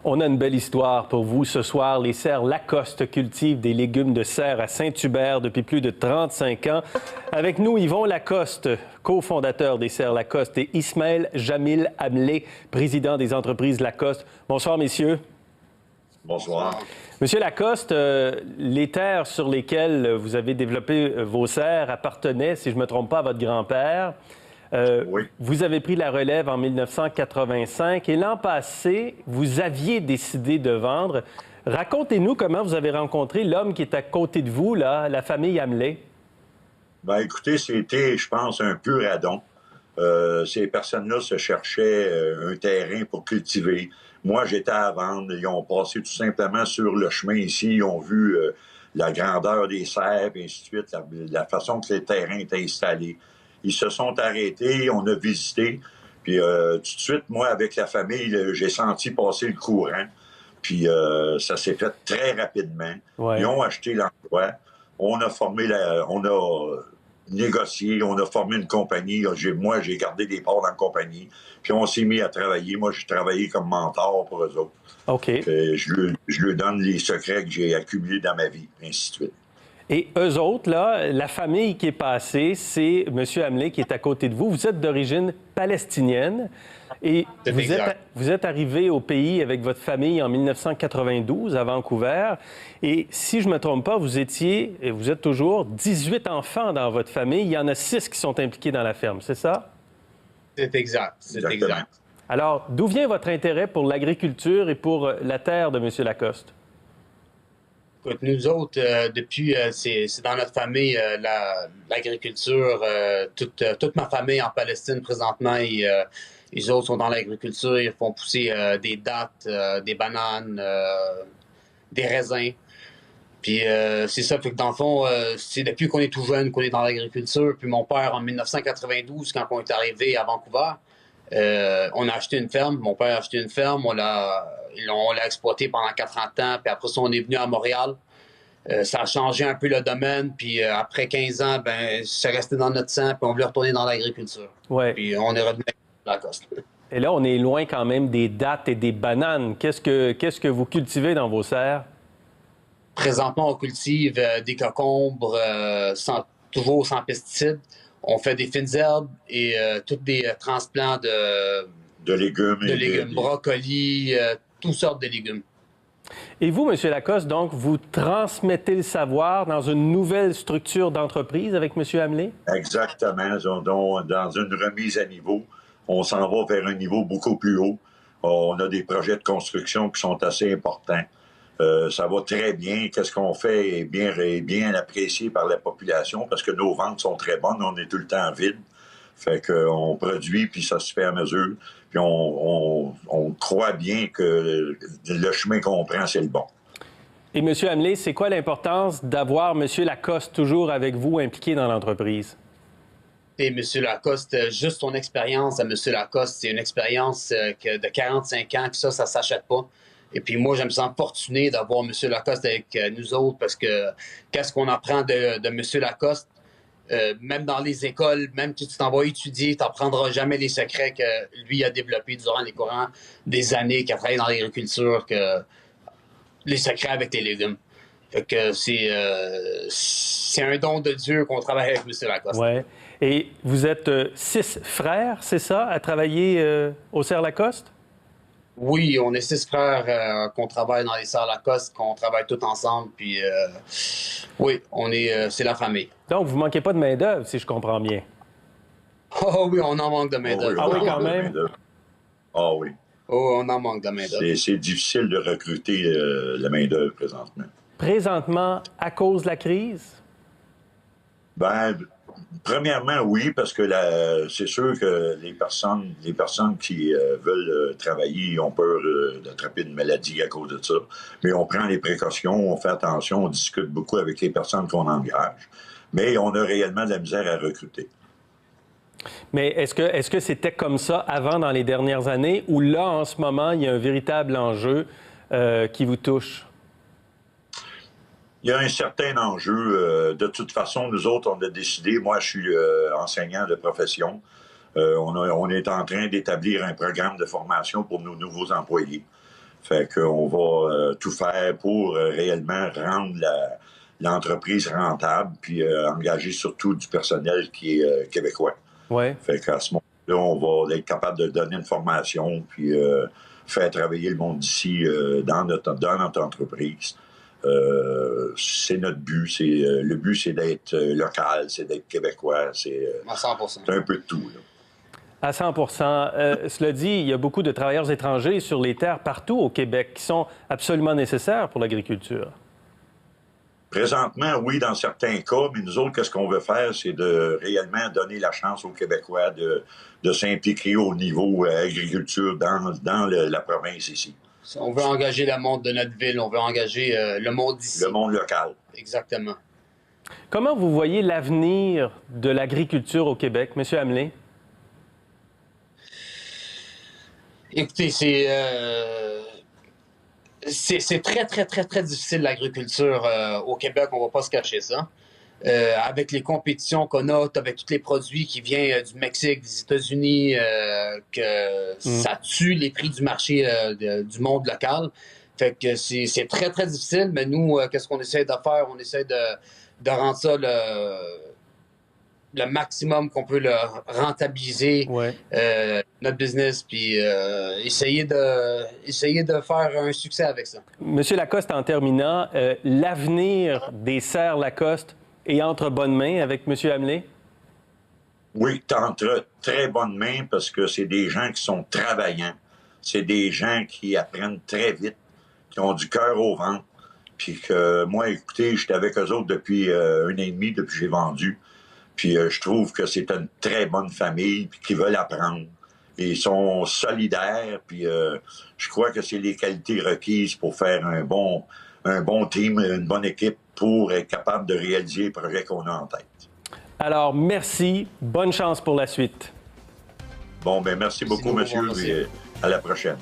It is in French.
On a une belle histoire pour vous ce soir. Les serres Lacoste cultivent des légumes de serre à Saint-Hubert depuis plus de 35 ans. Avec nous, Yvon Lacoste, cofondateur des serres Lacoste, et Ismaël Jamil Hamlet, président des entreprises Lacoste. Bonsoir, messieurs. Bonsoir. Monsieur Lacoste, les terres sur lesquelles vous avez développé vos serres appartenaient, si je ne me trompe pas, à votre grand-père. Oui. Vous avez pris la relève en 1985 et l'an passé, vous aviez décidé de vendre. Racontez-nous comment vous avez rencontré l'homme qui est à côté de vous, là, la famille Hamlet. Ben, écoutez, c'était, je pense, un pur addon. Ces personnes-là se cherchaient un terrain pour cultiver. Moi, j'étais à vendre. Ils ont passé tout simplement sur le chemin ici. Ils ont vu la grandeur des serres, et ainsi de suite, la façon que les terrains étaient installés. Ils se sont arrêtés, on a visité. Puis tout de suite, moi, avec la famille, j'ai senti passer le courant. Puis ça s'est fait très rapidement. Ouais. Ils ont acheté l'endroit. On a négocié, on a formé une compagnie. Moi, j'ai gardé des parts dans la compagnie. Puis on s'est mis à travailler. Moi, j'ai travaillé comme mentor pour eux autres. OK. Je leur donne les secrets que j'ai accumulés dans ma vie, ainsi de suite. Et eux autres, là, la famille qui est passée, c'est M. Hamlet qui est à côté de vous. Vous êtes d'origine palestinienne et vous êtes arrivé au pays avec votre famille en 1992 à Vancouver. Et si je ne me trompe pas, vous étiez, et vous êtes toujours, 18 enfants dans votre famille. Il y en a 6 qui sont impliqués dans la ferme, c'est ça? C'est exact, c'est exact. Alors, d'où vient votre intérêt pour l'agriculture et pour la terre de M. Lacoste? Écoute, nous autres, depuis, c'est dans notre famille, l'agriculture. Toute ma famille en Palestine, présentement, ils autres sont dans l'agriculture. Ils font pousser des dattes, des bananes, des raisins. Puis c'est ça, fait que dans le fond, c'est depuis qu'on est tout jeune qu'on est dans l'agriculture. Puis mon père, en 1992, quand on est arrivé à Vancouver, on a acheté une ferme. Mon père a acheté une ferme. On l'a exploité pendant 40 ans. Puis après ça, on est venu à Montréal. Ça a changé un peu le domaine. Puis après 15 ans, ben c'est resté dans notre sang. Puis on voulait retourner dans l'agriculture. Ouais. Puis on est revenu à Lacoste. Et là, on est loin quand même des dattes et des bananes. Qu'est-ce que vous cultivez dans vos serres? Présentement, on cultive des cocombres toujours sans pesticides. On fait des fines herbes et tous des transplants de légumes. Brocolis, toutes sortes de légumes. Et vous, M. Lacoste, donc, vous transmettez le savoir dans une nouvelle structure d'entreprise avec M. Hamlet? Exactement. Dans une remise à niveau, on s'en va vers un niveau beaucoup plus haut. On a des projets de construction qui sont assez importants. Ça va très bien. Qu'est-ce qu'on fait est bien apprécié par la population parce que nos ventes sont très bonnes. On est tout le temps vide. Fait qu'on produit, puis ça se fait à mesure. Puis on croit bien que le chemin qu'on prend, c'est le bon. Et M. Hamlet, c'est quoi l'importance d'avoir M. Lacoste toujours avec vous impliqué dans l'entreprise? Et M. Lacoste, juste son expérience à M. Lacoste, c'est une expérience de 45 ans que ça s'achète pas. Et puis moi, je me sens fortuné d'avoir M. Lacoste avec nous autres parce que qu'est-ce qu'on apprend de M. Lacoste? Même dans les écoles, même si tu t'en vas étudier, tu n'apprendras jamais les secrets que lui a développés durant les courants des années qu'il a travaillé dans l'agriculture, les secrets avec les légumes. Fait que c'est un don de Dieu qu'on travaille avec M. Lacoste. Ouais. Et vous êtes 6 frères, c'est ça, à travailler aux serres Lacoste? Oui, on est 6 frères qu'on travaille dans les serres Lacoste, qu'on travaille tous ensemble, puis oui, c'est la famille. Donc, vous ne manquez pas de main-d'œuvre, si je comprends bien. Oh oui, on en manque de main-d'œuvre. Ah oui, quand même? Ah oui. Oh, on en manque de main-d'œuvre. C'est difficile de recruter la main-d'œuvre présentement. Présentement, à cause de la crise? Ben, premièrement, oui, parce que c'est sûr que les personnes qui veulent travailler ont peur d'attraper une maladie à cause de ça. Mais on prend les précautions, on fait attention, on discute beaucoup avec les personnes qu'on engage. Mais on a réellement de la misère à recruter. Mais est-ce que c'était comme ça avant, dans les dernières années, ou là, en ce moment, il y a un véritable enjeu qui vous touche? Il y a un certain enjeu. De toute façon, nous autres, on a décidé, moi je suis enseignant de profession, on est en train d'établir un programme de formation pour nos nouveaux employés. Fait qu'on va tout faire pour réellement rendre l'entreprise rentable, puis engager surtout du personnel qui est québécois. Ouais. Fait qu'à ce moment-là, on va être capable de donner une formation, puis faire travailler le monde d'ici dans notre entreprise. C'est notre but. Le but, c'est d'être local, c'est d'être québécois. À 100%. C'est un peu de tout, là. À 100 Cela dit, il y a beaucoup de travailleurs étrangers sur les terres partout au Québec qui sont absolument nécessaires pour l'agriculture. Présentement, oui, dans certains cas, mais nous autres, qu'est-ce qu'on veut faire, c'est de réellement donner la chance aux Québécois de s'impliquer au niveau agriculture dans la province ici. On veut engager le monde de notre ville, on veut engager le monde d'ici. Le monde local. Exactement. Comment vous voyez l'avenir de l'agriculture au Québec, M. Hamelin? Écoutez, c'est très, très, très, très difficile l'agriculture au Québec, on va pas se cacher ça. Avec les compétitions qu'on a, avec tous les produits qui viennent du Mexique, des États-Unis, ça tue les prix du marché du monde local. Fait que c'est très, très difficile, mais nous, qu'est-ce qu'on essaie de faire? On essaie de rendre ça le maximum qu'on peut le rentabiliser, notre business, puis essayer de faire un succès avec ça. Monsieur Lacoste, en terminant, l'avenir des serres Lacoste est entre bonnes mains avec M. Hamelin? Oui, entre très bonnes mains parce que c'est des gens qui sont travaillants. C'est des gens qui apprennent très vite, qui ont du cœur au ventre. Puis que moi, écoutez, j'étais avec eux autres depuis 1 an et demi, depuis que j'ai vendu. Puis je trouve que c'est une très bonne famille, puis qu'ils veulent apprendre. Et ils sont solidaires, puis je crois que c'est les qualités requises pour faire un bon team, une bonne équipe pour être capable de réaliser les projets qu'on a en tête. Alors, merci. Bonne chance pour la suite. Bon, ben merci beaucoup, monsieur, et à la prochaine.